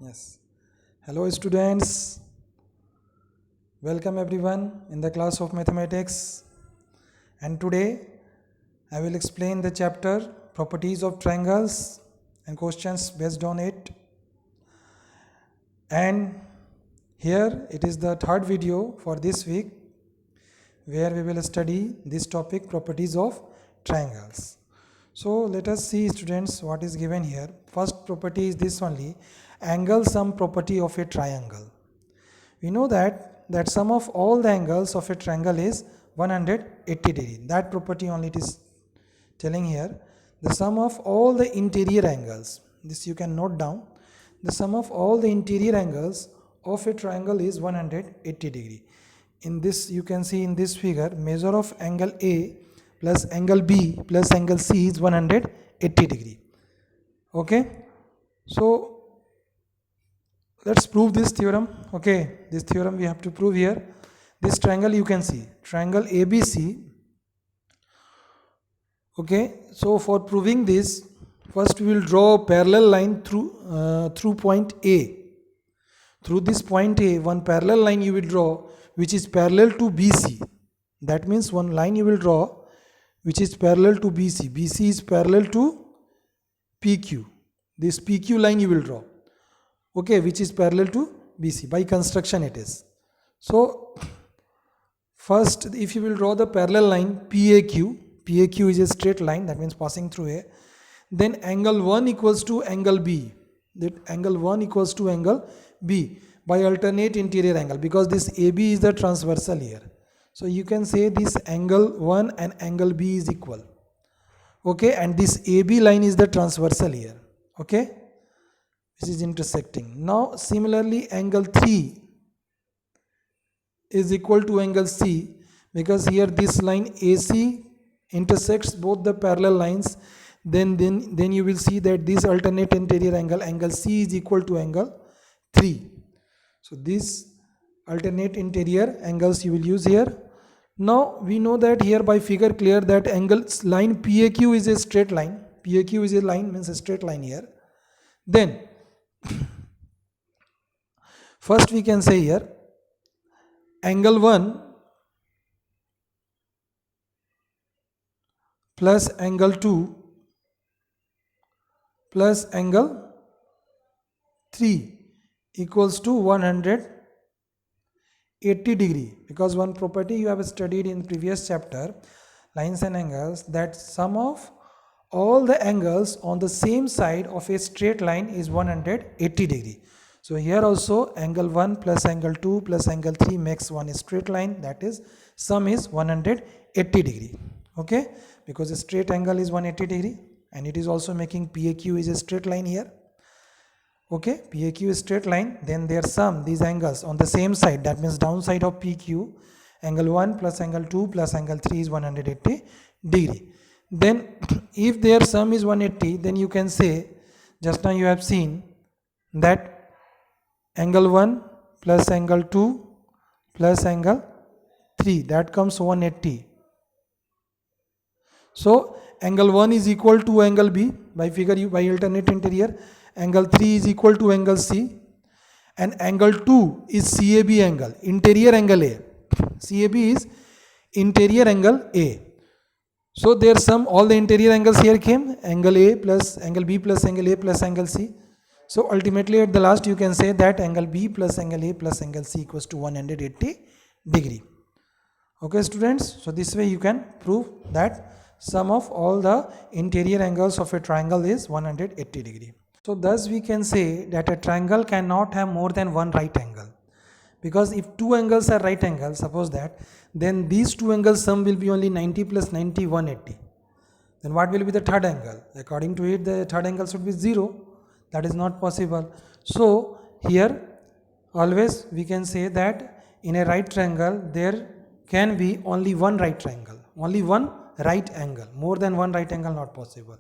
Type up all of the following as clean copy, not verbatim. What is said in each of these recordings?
Yes. Hello, students. Welcome everyone in the class of mathematics. And today I will explain the chapter properties of triangles and questions based on it. And here it is the third video for this week where we will study this topic properties of triangles. So let us see, students, what is given here. First property is this only, angle sum property of a triangle. We know that sum of all the angles of a triangle is 180 degree. That property only it is telling here. The sum of all the interior angles, this you can note down, the sum of all the interior angles of a triangle is 180 degree. In this you can see in this figure, measure of angle A plus angle B plus angle C is 180 degree. Okay, so let's prove this theorem. Okay, this theorem we have to prove here. This triangle you can see, triangle ABC. Okay, so for proving this, first we will draw a parallel line through point A. Through this point A, one parallel line you will draw which is parallel to BC. That means one line you will draw which is parallel to BC. BC is parallel to PQ. This PQ line you will draw. Okay, which is parallel to BC. By construction it is. So first if you will draw the parallel line PAQ, PAQ is a straight line, that means passing through A, then angle 1 equals to angle B, that angle 1 equals to angle B by alternate interior angle, because this AB is the transversal here. So you can say this angle 1 and angle B is equal. Okay, and this AB line is the transversal here. Okay, this is intersecting. Now similarly angle 3 is equal to angle C, because here this line AC intersects both the parallel lines. Then you will see that this alternate interior angle C is equal to angle 3. So these alternate interior angles you will use here. Now we know that here by figure clear that angle line PAQ is a straight line. PAQ is a line, means a straight line here. Then first we can say here angle 1 plus angle 2 plus angle 3 equals to 180 degree, because one property you have studied in previous chapter, lines and angles, that sum of all the angles on the same side of a straight line is 180 degree. So here also angle 1 plus angle 2 plus angle 3 makes one straight line, that is sum is 180 degree. Okay, because a straight angle is 180 degree and it is also making PAQ is a straight line here. Okay, PAQ is straight line, then their sum, these angles on the same side, that means downside of PQ, angle 1 plus angle 2 plus angle 3 is 180 degree. Then if their sum is 180, then you can say, just now you have seen that angle 1 plus angle 2 plus angle 3, that comes 180. So angle 1 is equal to angle B by figure by alternate interior, angle 3 is equal to angle C, and angle 2 is CAB angle, interior angle A. CAB is interior angle A. So their sum, all the interior angles here came, angle A plus angle B plus angle A plus angle C. So ultimately at the last you can say that angle B plus angle A plus angle C equals to 180 degree. Okay students, so this way you can prove that sum of all the interior angles of a triangle is 180 degree. So thus we can say that a triangle cannot have more than one right angle, because if two angles are right angles, suppose that, then these two angles sum will be only 90 plus 90, 180. Then what will be the third angle? According to it, the third angle should be 0. That is not possible. So here always we can say that in a right triangle there can be only one right triangle, only one right angle, more than one right angle not possible.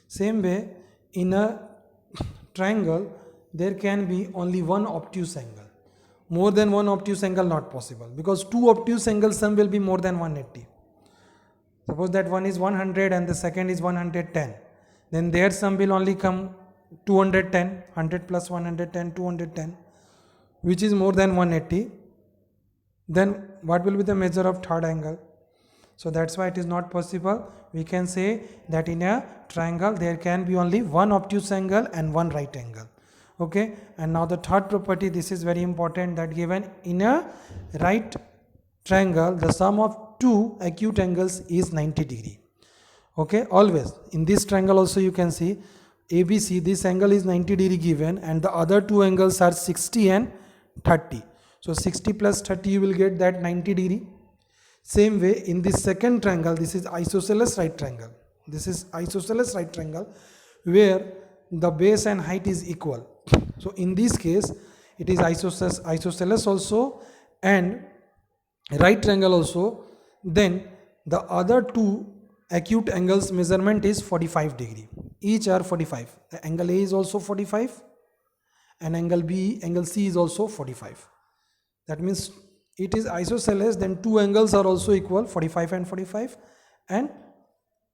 Same way in a triangle there can be only one obtuse angle, more than one obtuse angle not possible, because two obtuse angles sum will be more than 180. Suppose that one is 100 and the second is 110, then their sum will only come 210, 100 plus 110, 210, which is more than 180. Then what will be the measure of third angle? So that's why it is not possible. We can say that in a triangle there can be only one obtuse angle and one right angle. Okay, and now the third property, this is very important, that given in a right triangle the sum of two acute angles is 90 degree. Okay, always in this triangle also you can see ABC, this angle is 90 degree given and the other two angles are 60 and 30. So 60 plus 30 you will get that 90 degree. Same way in this second triangle, this is isosceles right triangle. This is isosceles right triangle where the base and height is equal. So in this case it is isosceles also and right triangle also. Then the other two acute angles measurement is 45 degree. Each are 45. The angle A is also 45 and angle C is also 45. That means it is isosceles, then two angles are also equal, 45 and 45, and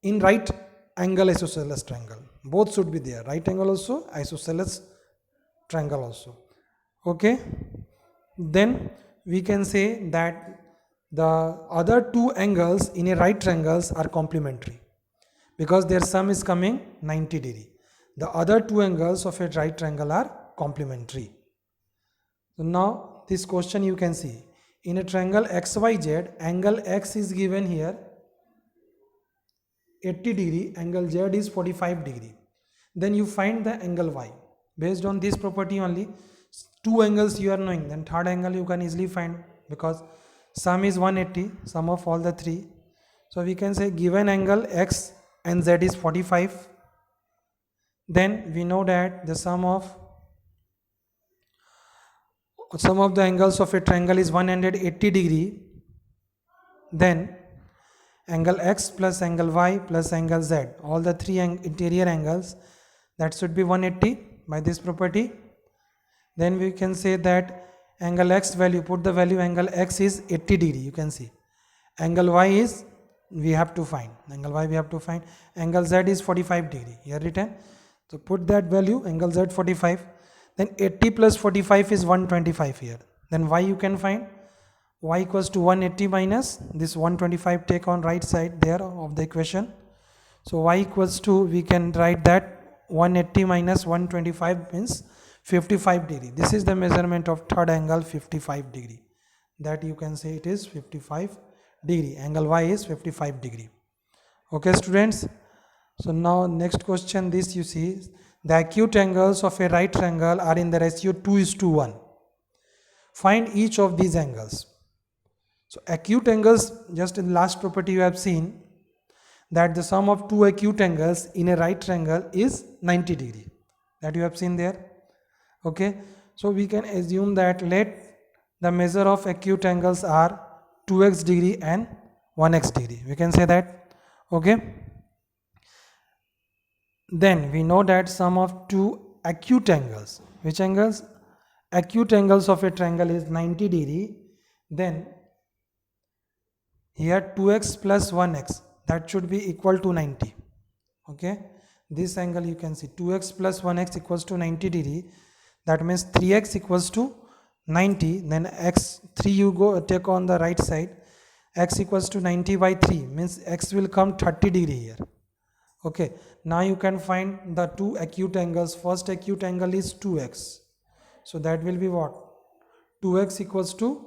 in right angle isosceles triangle both should be there, right angle also, isosceles triangle also. Okay, then we can say that the other two angles in a right triangles are complementary because their sum is coming 90 degree. The other two angles of a right triangle are complementary. So now this question you can see in a triangle XYZ, angle X is given here 80 degree, angle Z is 45 degree. Then you find the angle Y. Based on this property only, two angles you are knowing, then third angle you can easily find because sum is 180, sum of all the three. So we can say given angle X and Z is 45. Then we know that the sum of the angles of a triangle is 180 degree. Then angle X plus angle Y plus angle Z, all the three interior angles, that should be 180 by this property. Then we can say that angle X value, put the value angle X is 80 degree, you can see. Angle Y is we have to find, angle Y we have to find, angle Z is 45 degree here written. So put that value, angle Z 45, then 80 plus 45 is 125 here. Then Y you can find, Y equals to 180 minus this 125, take on right side there of the equation. So Y equals to, we can write that 180 minus 125 means 55 degree. This is the measurement of third angle, 55 degree. That you can say it is 55 degree. Angle Y is 55 degree. Okay students. So now next question, this you see, the acute angles of a right triangle are in the ratio 2:1. Find each of these angles. So acute angles, just in the last property you have seen that the sum of two acute angles in a right triangle is 90 degree. That you have seen there. Okay, so we can assume that let the measure of acute angles are 2x degree and 1x degree. We can say that. Okay. Then we know that sum of two acute angles, which angles? Acute angles of a triangle is 90 degree. Then here 2x plus 1x, that should be equal to 90. Okay, this angle you can see 2x plus 1x equals to 90 degree. That means 3x equals to 90. Then x 3 you go take on the right side, x equals to 90 by 3 means x will come 30 degree here. Okay, now you can find the two acute angles. First acute angle is 2x, so that will be what? 2x equals to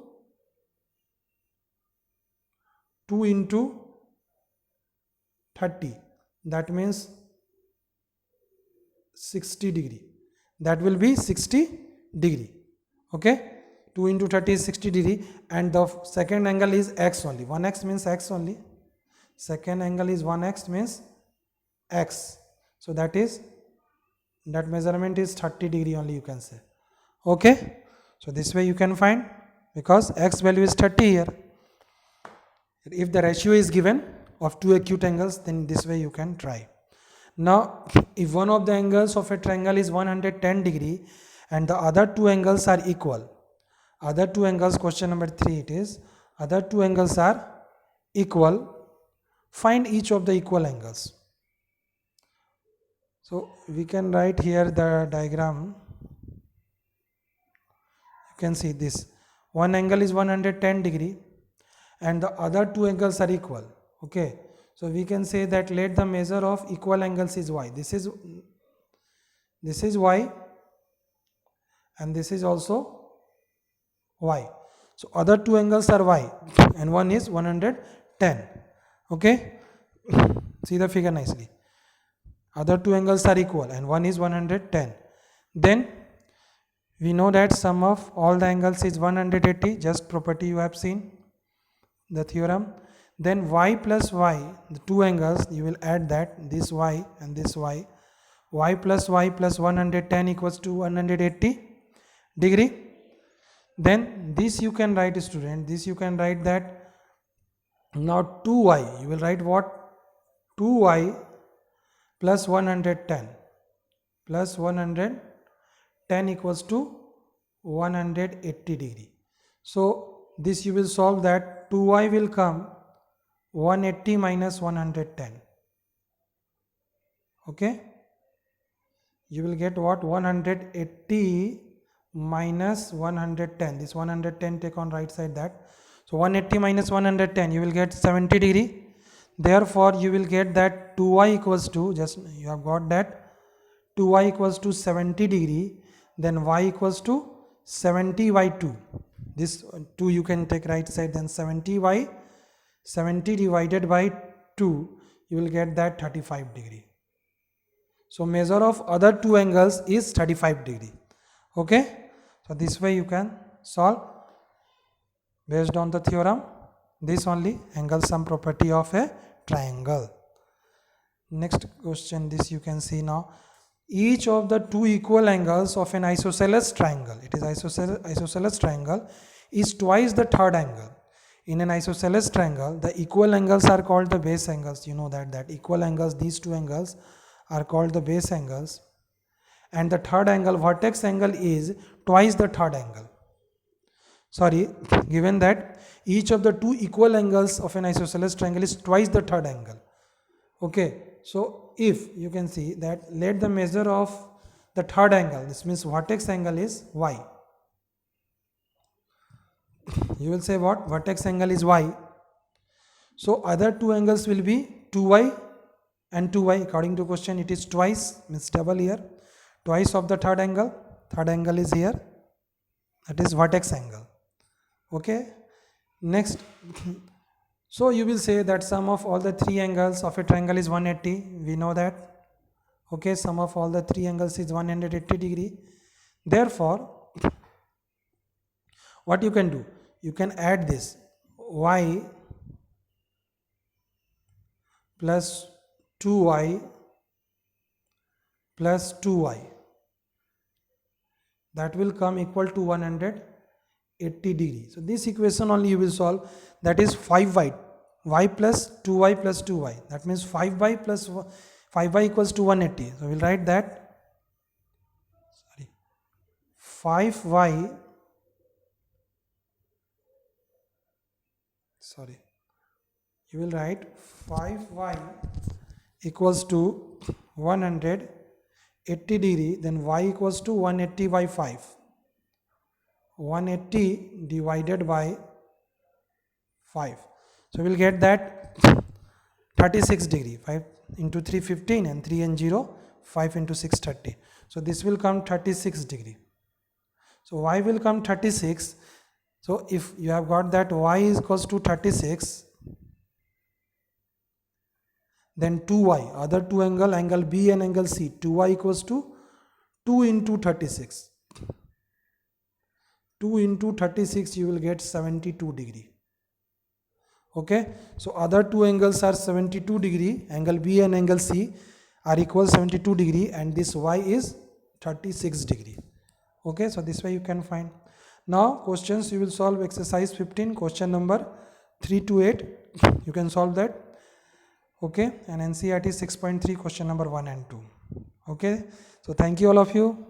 2 into 30, that means 60 degree. That will be 60 degree. Okay, 2 into 30 is 60 degree. And the second angle is x only. 1x means x only. Second angle is 1x means x. So that measurement is 30 degree only, you can say. Okay, so this way you can find, because x value is 30 here. If the ratio is given of two acute angles, then this way you can try. Now if one of the angles of a triangle is 110 degree and the other two angles are equal, other two angles, question number 3 it is, other two angles are equal, find each of the equal angles. So we can write here the diagram. You can see this. One angle is 110 degree and the other two angles are equal. Okay. So we can say that let the measure of equal angles is y. This is y and this is also y. So other two angles are y and one is 110. Okay. See the figure nicely. Other two angles are equal and one is 110. Then we know that sum of all the angles is 180, just property you have seen, the theorem. Then y plus y, the two angles, you will add that, this y and this y. Y plus 110 equals to 180 degree. Then this you can write, student, this you can write that now 2y, you will write what? 2y plus 110 plus 110 equals to 180 degree. So this you will solve that 2y will come 180 minus 110. Okay. You will get what? 180 minus 110. This 110 take on right side that. So 180 minus 110 you will get 70 degree. Therefore you will get that 2y equals to, just you have got that 2y equals to 70 degree, then y equals to 70 by 2. This 2 you can take right side, then 70 divided by 2, you will get that 35 degree. So measure of other two angles is 35 degree. Okay. So this way you can solve based on the theorem. This only angle sum property of a triangle. Next question, this you can see now. Each of the two equal angles of an isosceles triangle, it is isosceles triangle, is twice the third angle. In an isosceles triangle, the equal angles are called the base angles. You know that equal angles, these two angles are called the base angles, and the third angle, vertex angle, is twice the third angle. Sorry, given that each of the two equal angles of an isosceles triangle is twice the third angle. Okay, so if you can see that, let the measure of the third angle, this means vertex angle, is y. You will say what? Vertex angle is y. So other two angles will be 2y and 2y. According to question, it is twice, means double here, twice of the third angle. Third angle is here, that is vertex angle. Okay. Next, so you will say that sum of all the three angles of a triangle is 180. We know that. Okay, sum of all the three angles is 180 degree. Therefore, what you can do? You can add this y plus 2y plus 2y. That will come equal to 180 degree. So this equation only you will solve. That is 5y. Y plus 2y plus 2y. That means 5y plus 5y equals to 180. So we will write that. 5y. You will write 5y equals to 180 degree, then y equals to 180 by 5. 180 divided by 5. So we will get that 36 degree. 5 into 3, 15, and 3 and 0, 5 into 6, 30. So this will come 36 degree. So y will come 36. So if you have got that y is equals to 36, then 2y, other two angle, angle B and angle C, 2y equals to 2 into 36. 2 into 36 you will get 72 degree. Okay, so other two angles are 72 degree, angle B and angle C are equal 72 degree, and this y is 36 degree. Okay, so this way you can find. Now questions you will solve exercise 15, question number 3 to 8. You can solve that. Okay, and NCERT 6.3 question number 1 and 2. Okay, so thank you all of you.